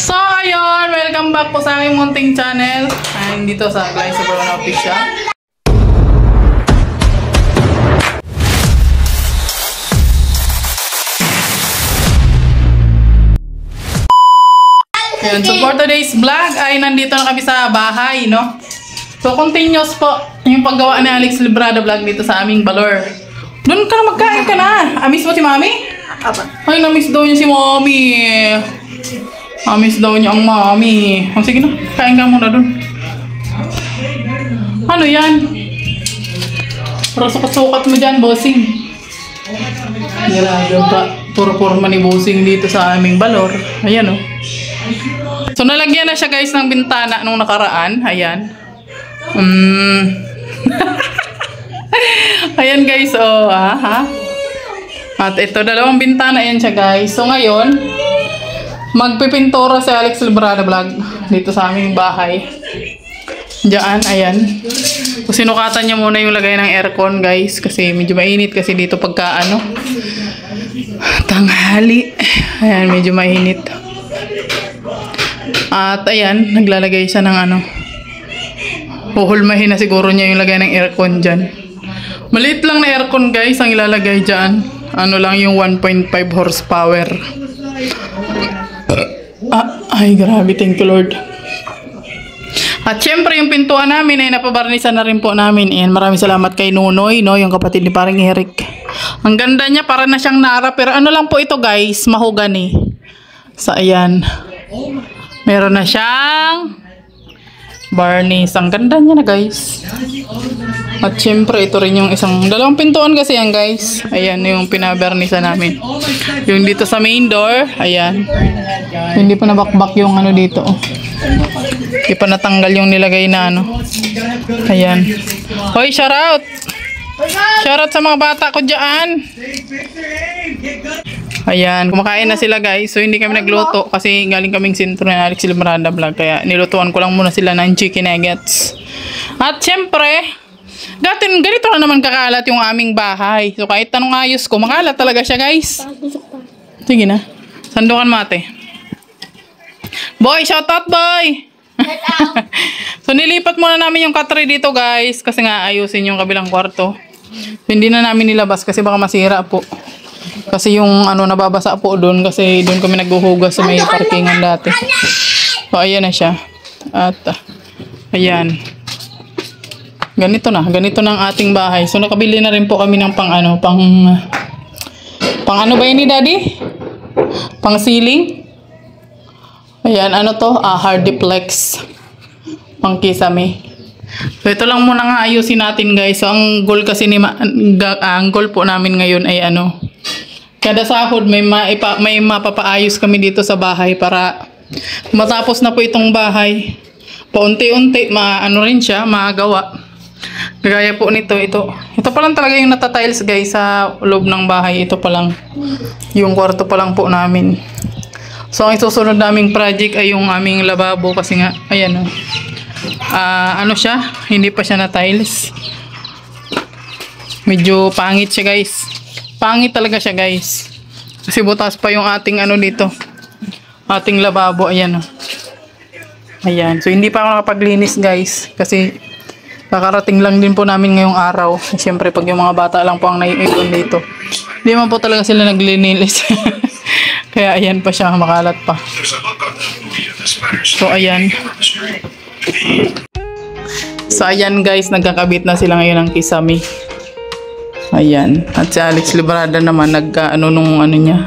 So, ayun, welcome back po sa aking munting channel. Ayun, dito sa Glyza Brown Official. Ayun, so for today's vlog ay nandito na kami sa bahay, no? So, continuous po yung paggawa ni Alex Librada vlog dito sa aming balor. Doon ka na, magkain ka na. Amiss mo si Mami? Ay, namiss daw niya si Mami. Amiss daw niya ang Mami. Oh, sige na, kain ka muna doon. Ano yan? Pero sukat-sukat mo dyan, bossing. Grabe pa. Puro forma ni bossing dito sa aming balor. Ayan, oh. So, nalagyan na siya, guys, ng bintana nung nakaraan. Ayan. Ayan, guys, oh. At ito, dalawang bintana yan siya, guys. So, ngayon, magpipintura si Alex Librada vlog dito sa aming bahay. Diyan, ayan. So, sinukatan niya muna yung lagay ng aircon, guys. Kasi medyo mainit kasi dito pagka, tanghali. Ayan, medyo mainit. At ayan, naglalagay siya ng huhulmahin na siguro niya yung lagay ng aircon dyan. Maliit lang na aircon, guys, ang ilalagay dyan. Ano lang yung 1.5 horsepower. Ay, grabe, thank you, Lord. At syempre, yung pintuan namin ay napabarnisan na rin po namin. Ayan, maraming salamat kay Nunoy, no, yung kapatid ni parang Eric. Ang ganda niya, para na siyang Nara. Pero ano lang po ito, guys, mahogany. So, ayan. Meron na siyang varnish. Ang ganda niya na, guys. At syempre, ito rin yung dalawang pintuan kasi yan, guys. Ayan, yung pinabarnisa namin. Yung dito sa main door, ayan. Hindi pa nabakbak yung dito. Hindi pa natanggal yung nilagay na Ayan. Hoy, shout out! Shout out sa mga bata ko dyan. Ayan, kumakain na sila, guys. So, hindi kami nagluto kasi galing kaming sentro na Alex Librada vlog. Kaya nilutuan ko lang muna sila ng chicken nuggets. At syempre, ganito na naman kakalat yung aming bahay. So, kahit tanong ayos ko, makalat talaga siya, guys. Sige na. Sandukan mate. Boy, shout out, boy! So, nilipat muna namin yung katri dito, guys. Kasi nga, ayusin yung kabilang kwarto. So, hindi na namin nilabas kasi baka masira po. Kasi yung nababasa po doon kasi doon kami naghuhugas sa may parkingan dati. So, ayan na siya. At, ayan. Ganito na ang ating bahay. So, nakabili na rin po kami ng pang ano ba yun ni Daddy? Pang ceiling? Ayan, Hardiplex. Pang kisame. So, ito lang muna nga ayusin natin, guys. So, ang goal kasi ang goal po namin ngayon ay kada sahod may mapapaayos kami dito sa bahay para matapos na po itong bahay. Paunti-unti, rin siya, magawa. Gaya po nito, ito pa lang talaga yung natatiles, guys, sa loob ng bahay. Ito pa lang, yung kwarto pa lang po namin. So, ang isusunod naming project ay yung aming lababo kasi nga, ayan siya, hindi pa siya na tiles. Medyo pangit siya, guys. Pangit talaga siya, guys. Kasi butas pa yung ating dito. Ating lababo, ayan Ayan. So, hindi pa ako nakapaglinis, guys. Kasi kakarating lang din po namin ngayong araw. Siyempre, pag yung mga bata lang po ang naiipon dito. Hindi man po talaga sila naglinilis. Kaya ayan pa siya, makalat pa. So, ayan. So, ayan, guys, nagkakabit na sila ngayon ng kisame. Ayan. At si Alex Librada naman, niya,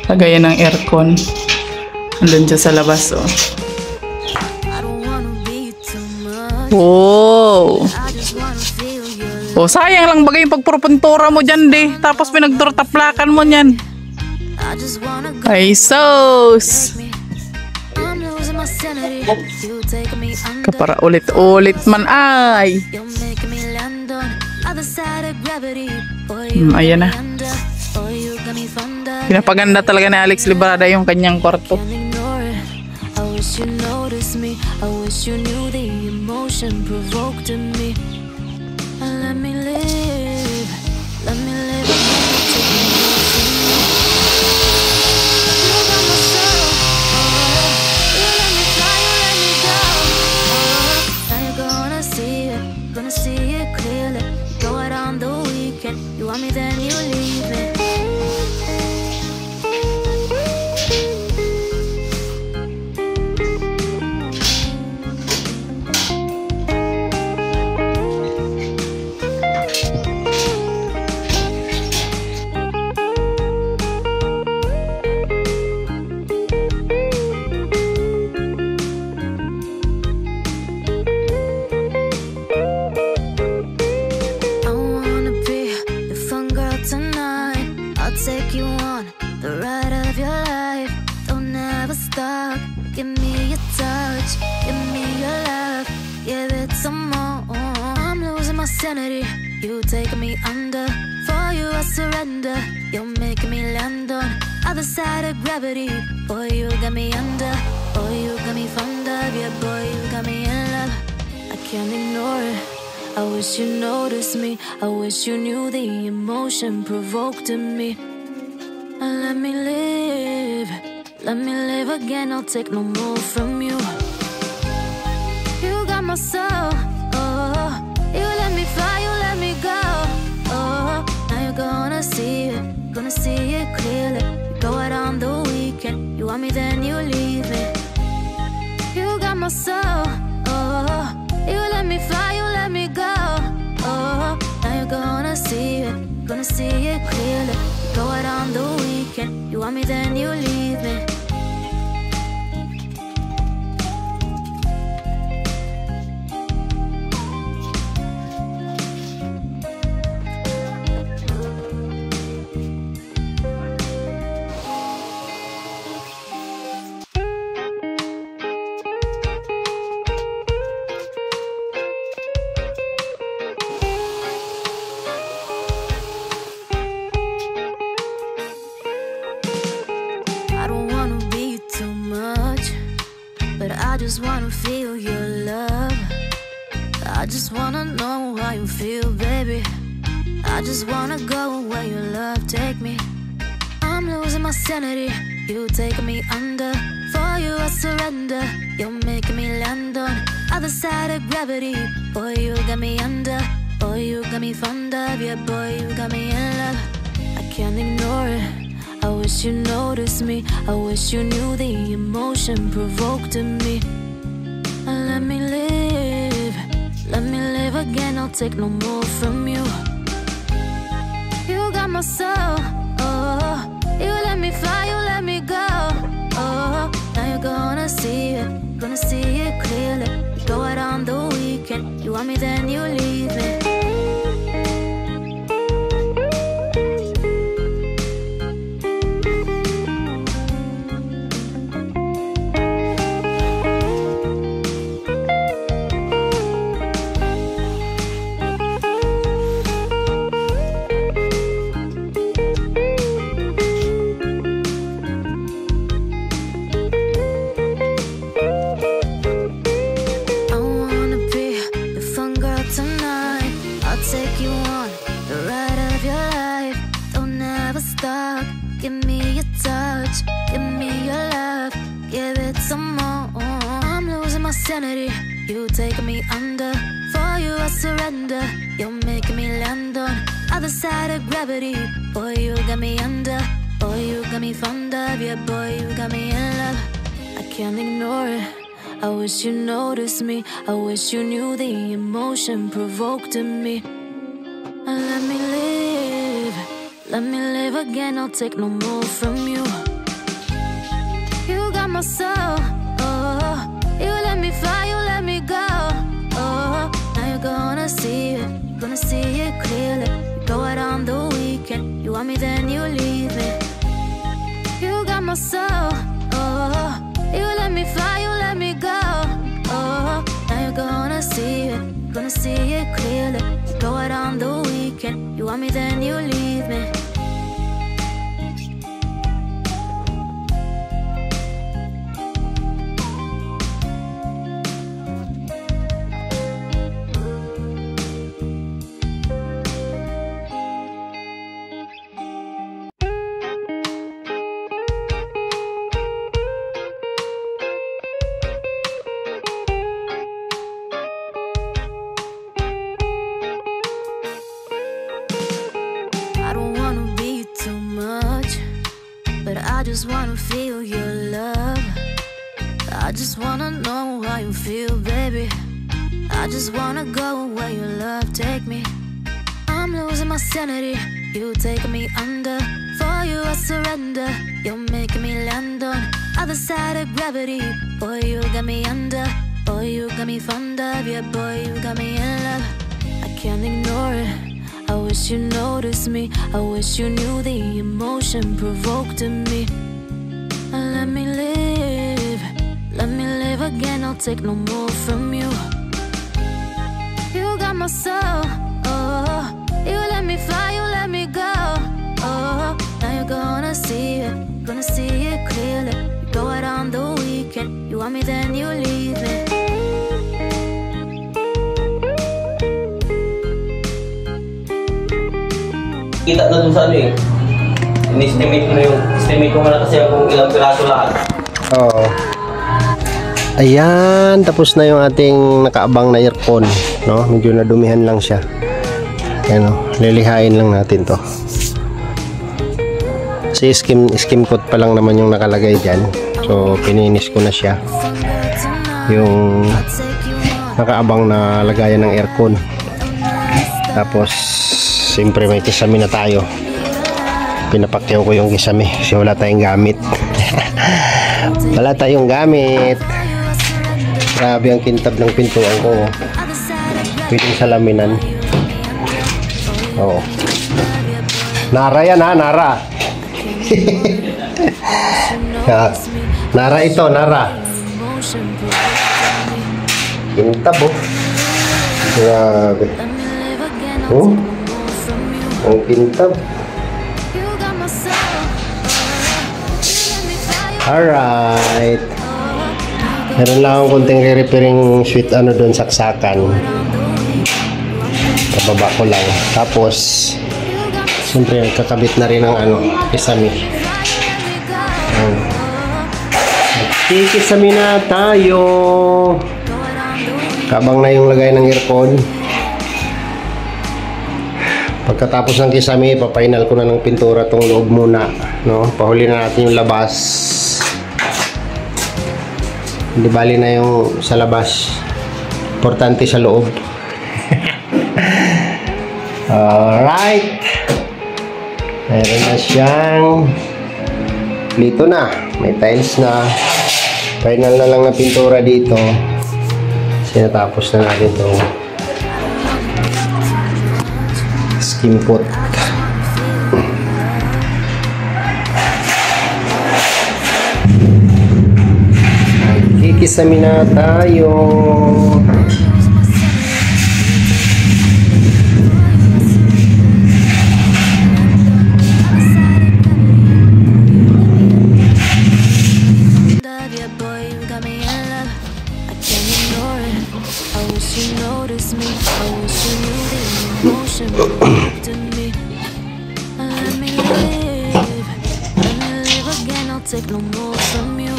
lagayan ng aircon. Andun siya sa labas, Wow! Oh, sayang lang bagay yung pagpurpuntura mo dyan, Tapos pinagturtaplakan mo niyan. Ay, sos! Kapara ulit-ulit man ay. Ayan na. Pinapaganda talaga ni Alex Librada yung kanyang kwarto. Give me your touch, give me your love, give it some more. I'm losing my sanity, you taking me under. For you I surrender, you're making me land on other side of gravity. Boy, you got me under, boy, you got me fond of. Yeah, boy, you got me in love, I can't ignore it. I wish you noticed me, I wish you knew the emotion provoked in me. Let me live again, I'll take no more from you. You got my soul, oh, you let me fly, you let me go, oh. Now you're gonna see it clearly. You go out on the weekend, you want me then you leave me. You got my soul, oh, you let me fly, you let me go, oh. Now you're gonna see it clearly. You go out on the weekend, you want me then you leave me. I just wanna feel your love. I just wanna know how you feel, baby. I just wanna go where your love take me. I'm losing my sanity, you taking me under. For you I surrender, you're making me land on other side of gravity. Boy, you got me under, boy, you got me fond of. Yeah, boy, you got me in love, I can't ignore it. I wish you noticed me, I wish you knew the emotion provoked in me. Let me live again, I'll take no more from you. You got my soul, oh, you let me fly, you let me go, oh. Now you're gonna see it clearly. You go out on the weekend, you want me then you leave me. Take you on the ride of your life. Don't ever stop. Give me your touch, give me your love, give it some more. I'm losing my sanity, you taking me under. For you I surrender, you're making me land on other side of gravity. Boy, you got me under, boy, you got me fond of. Yeah, boy, you got me in love, I can't ignore it. I wish you noticed me, I wish you knew the emotion provoked in me. Let me live again, I'll take no more from you. You got my soul, oh, you let me fly, you let me go, oh. Now you're gonna see it clearly. You go out on the weekend, you want me then you leave me. You got my soul, oh, you let me fly, you let me go, oh. Now you're gonna see it clearly. You go out on the weekend, you want me then you leave me. I just wanna feel your love. I just wanna know how you feel, baby. I just wanna go where your love take me. I'm losing my sanity, you taking me under. For you I surrender, you're making me land on other side of gravity. Boy, you got me under, boy, you got me fond of. Yeah, boy, you got me in love, I can't ignore it. I wish you noticed me, I wish you knew the emotion provoked in me. again, I'll take no more from you. You got my soul, oh. You let me fly, you let me go, oh. Now you're gonna see it clearly. You go out on the weekend, you want me then you leave me. Kita na dun sa ano eh. In-estimate ko na yung, estimate ko na kasi kung ilang piraso lahat. Oo. Ayan, tapos na yung ating nakaabang na aircon, no? Medyo nadumihan lang siya. Ayan, lilihain lang natin to. Kasi skim coat pa lang naman yung nakalagay dyan. So, pininis ko na siya. Yung nakaabang na lagayan ng aircon. Tapos, siyempre may kisame na tayo. Pinapakyaw ko yung kisame kasi wala tayong gamit. Wala tayong gamit. Grabe ang kintab ng pintuan ko. Pwedeng salaminan. Oo. Nara yan ha, Nara. Nara ito, Nara. Kintab oh. Grabe. Oh. Ang kintab. Alright. Meron lang akong konting re-repairing sweet ano doon, saksakan. Kababa ko lang. Tapos, siyempre, kakabit na rin ang ano, kisame. Kisame na tayo. Kabang na yung lagay ng aircon. Pagkatapos ng kisame, papainal ko na ng pintura tong loob muna, no? Pahuli na natin yung labas. Hindi bali na yung sa labas. Importante sa loob. Alright. Meron na siyang plito na. May tiles na. Final na lang na pintura dito. Sinatapos na natin itong skim coat. Kikisami na tayo. Take no more from you.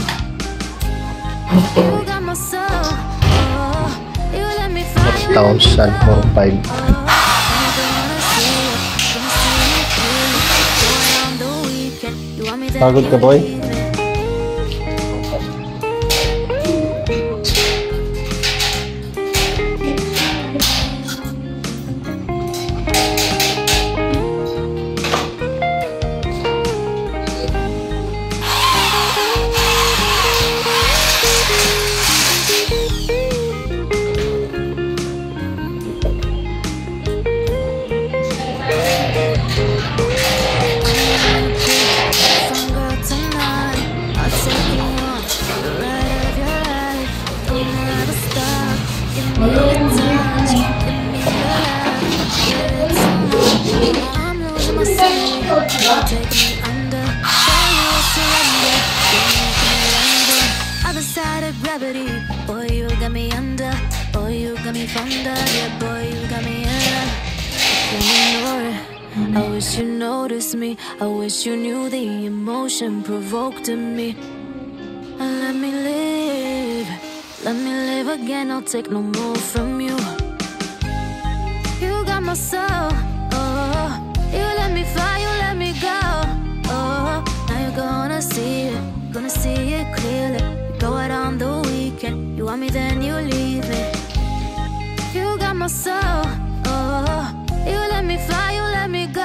You got my soul, oh. You let me fly, you let me go, 1,045. Pagod ka, boy? Gravity, boy, you got me under. Boy, you got me thunder. Yeah, boy, you got me under. Can't ignore it. I wish you noticed me. I wish you knew the emotion provoked in me. Let me live again. I'll take no more from you. You got my soul, oh. You let me fly, you let me go, oh. Now you're gonna see it clearly. Go out on the weekend, you want me then you leave me. You got my soul, oh. You let me fly, you let me go,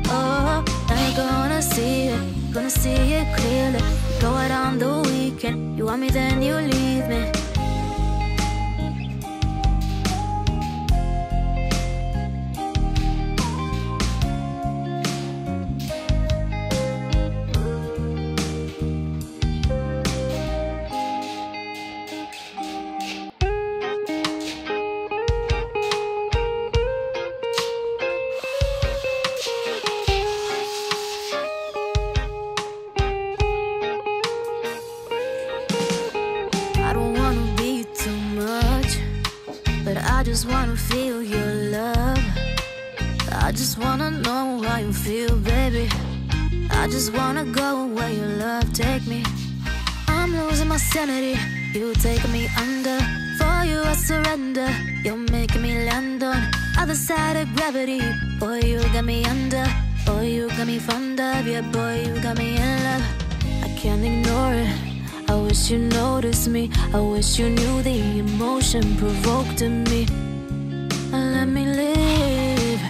oh. Now you're gonna see it clearly. Go out on the weekend, you want me then you leave me. I just wanna feel your love. I just wanna know how you feel, baby. I just wanna go where your love take me. I'm losing my sanity, you taking me under. For you I surrender, you're making me land on other side of gravity. Boy, you got me under. Boy, you got me fond of. Yeah, boy, you got me in love. I can't ignore it. I wish you noticed me. I wish you knew the emotion provoked in me. Let me live.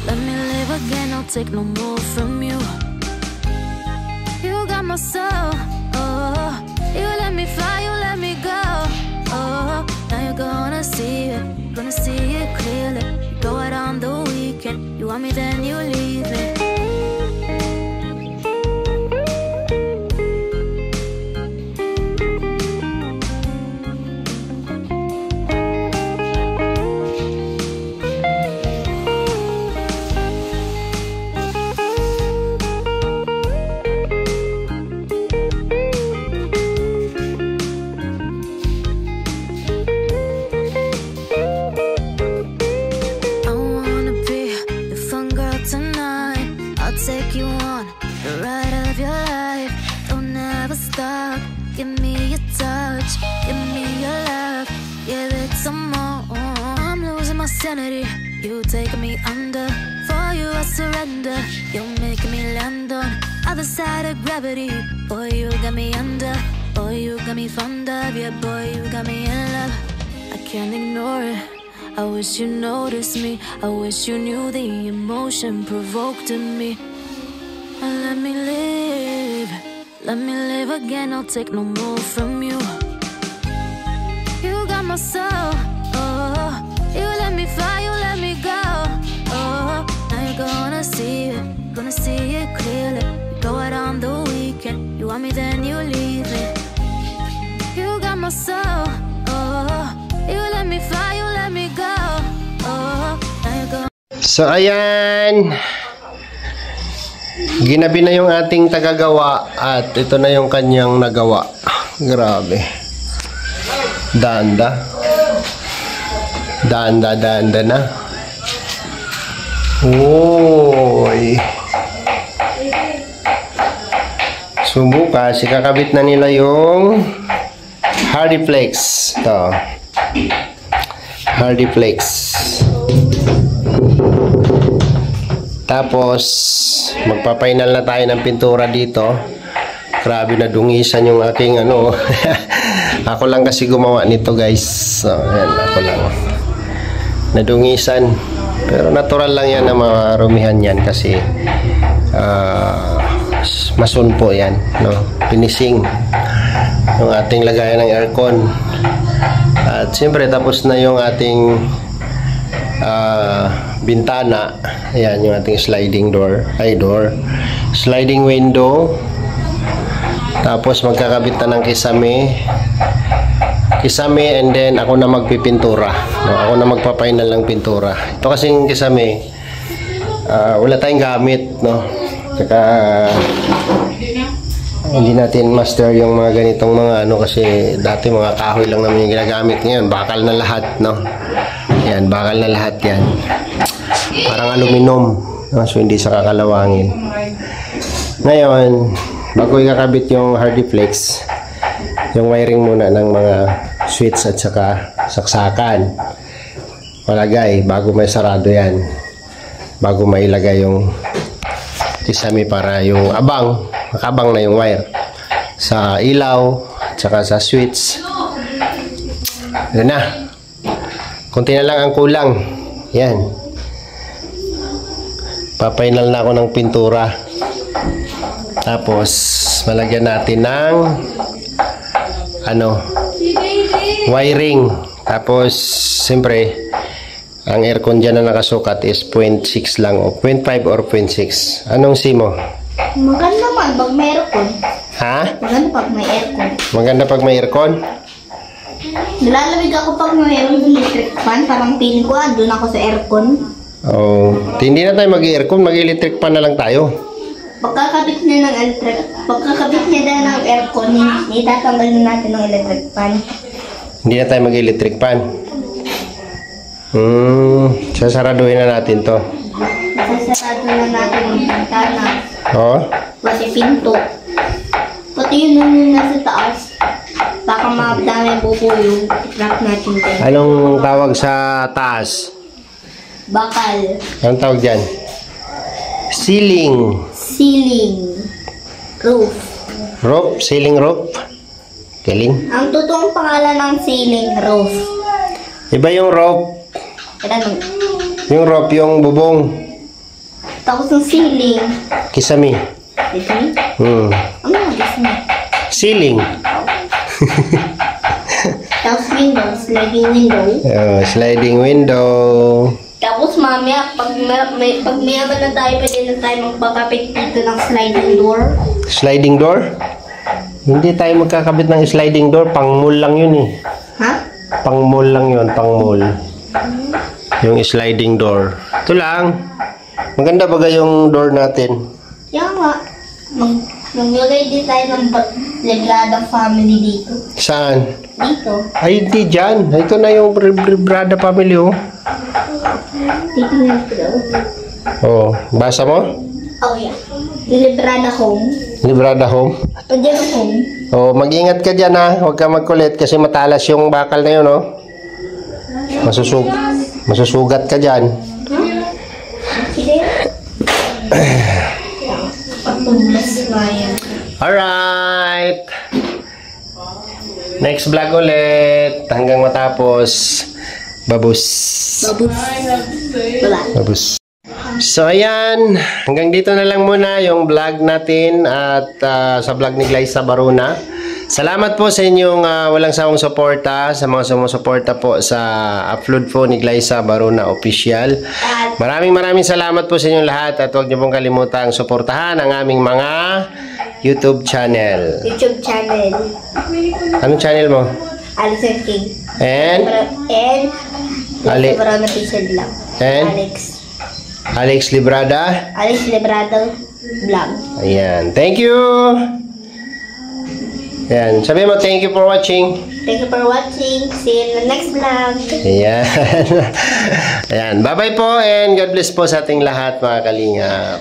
Let me live again. I'll take no more from you. You got my soul. Oh, you let me fly. You let me go. Oh, now you're gonna see it. Gonna see it clearly. You go out on the weekend. You want me, then you leave me. Take you on the ride of your life. Don't ever stop. Give me your touch. Give me your love. Give it some more. I'm losing my sanity. You taking me under. For you I surrender. You're making me land on other side of gravity. Boy, you got me under. Boy, you got me fond of. Yeah, boy, you got me in love. I can't ignore it. I wish you noticed me. I wish you knew the emotion provoked in me. Let me live. Let me live again. I'll take no more from you. You got my soul. Oh, you let me fly. You let me go. Oh, now you're gonna see it. Gonna see it clearly. You go out on the weekend. You want me, then you leave me. You got my soul. Oh, you let me fly. You let me go. Oh, now you're gonna. So ayan, ginabi na yung ating tagagawa at ito na yung kanyang nagawa. Grabe. Danda. Danda na. Oy. Subukas, ikakabit na nila yung Hardiplex. Ito. Hardiplex. Tapos magpapainal na tayo ng pintura dito. Grabe, na dungisan yung aking ano. Ako lang kasi gumawa nito, guys. So, ayan, ako lang. Nadungisan. Pero natural lang yan na marumihan yan kasi masun po yan, no? Finishing yung ating lagayan ng aircon. At siyempre tapos na yung ating bintana. Ayan yung ating sliding door, sliding window. Tapos magkakabit na ng kisame and then ako na magpipintura, no? Ako na magpapainal ng pintura. Ito kasing kisame wala tayong gamit, no? Saka hindi natin master yung mga ganitong mga ano, kasi dati mga kahoy lang naman yung ginagamit. Ngayon bakal na lahat, no? Yan, bakal na lahat yan. Parang aluminum, no? So hindi sa kakalawangin. Ngayon, bago ikakabit yung Hardiplex, yung wiring muna ng mga switch at saka saksakan. Malagay, bago may sarado yan. Bago mailagay yung kisame para yung abang, makabang na yung wire sa ilaw at saka sa switch. Yan na. Kunti na lang ang kulang. Yan. Papainal na ako ng pintura. Tapos malagyan natin ng ano, wiring. Tapos siyempre ang aircon dyan na nakasukat is 0.6 lang o 0.5 or 0.6. Anong simo? Maganda man pag may aircon. Ha? Maganda pag may aircon. Maganda pag may aircon? Nilalamig ako pag mayroong electric fan. Parang feeling ko doon ako sa aircon. Oh, hindi na tayo mag-aircon, mag-electric fan na lang tayo. Pagkakabit niya ng aircon, itatanggal na natin ng electric fan. Hindi na tayo mag-electric fan. Sasaraduhin na natin to. Sasarado na natin yung bintana. Oh. Kasi pinto. Pati yun yung nasa taas. Baka madami bubo yung i-crack natin din. Anong tawag sa taas? Bakal. Anong tawag dyan? Ceiling. Ceiling. Roof. Roof? Ceiling roof? Galing. Ang totoong pangalan ng ceiling, roof. Iba yung roof. Ganun. Yung roof, yung bubong. Tapos ng ceiling. Kisame. Disney? Hmm. Ano nga Disney? Ceiling. Tapos window, sliding window. Oh, sliding window. Tapos mamaya, pag mayaman na tayo, pwede na tayo magpapapit dito ng sliding door. Sliding door? Hindi tayo magkakabit ng sliding door. Pang mall lang yun eh. Ha? Pang mall lang yun. Pang mall. Yung sliding door. Ito lang. Maganda ba yung door natin? Kaya nga, maglagay din tayo ng Lebrada family dito. Saan? Dito. Ay, hindi dyan. Ito na yung Brada family oh. Titingnan ko daw. Oh, basa mo? Oh yeah. Lebrada home. Librada home. O dyan ang home. Oh, mag-ingat ka dyan ha. Huwag ka magkulit kasi matalas yung bakal na yun oh. Masusugat ka dyan. Sige. Pagpulas nga yan. Alright. Next vlog ulit. Hanggang matapos. Babus. Babus. Wala. Babus. So ayan, hanggang dito na lang muna yung vlog natin at sa vlog ni Glyza Baruna. Salamat po sa inyong walang sawang suporta, sa mga sumusuporta po sa upload po ni Glyza Baruna Official. Maraming salamat po sa inyong lahat at huwag niyo pong kalimutang suportahan ang aming mga YouTube channel. YouTube channel. Anong channel mo? Alison King. And? Ali. Librada Official lang. And? Alex Librada. Alex Librada Vlog. Ayan. Thank you. Ayan. Sabi mo, thank you for watching. Thank you for watching. See you in the next vlog. Ayan. Ayan. Bye-bye po and God bless po sa ating lahat mga kalingap.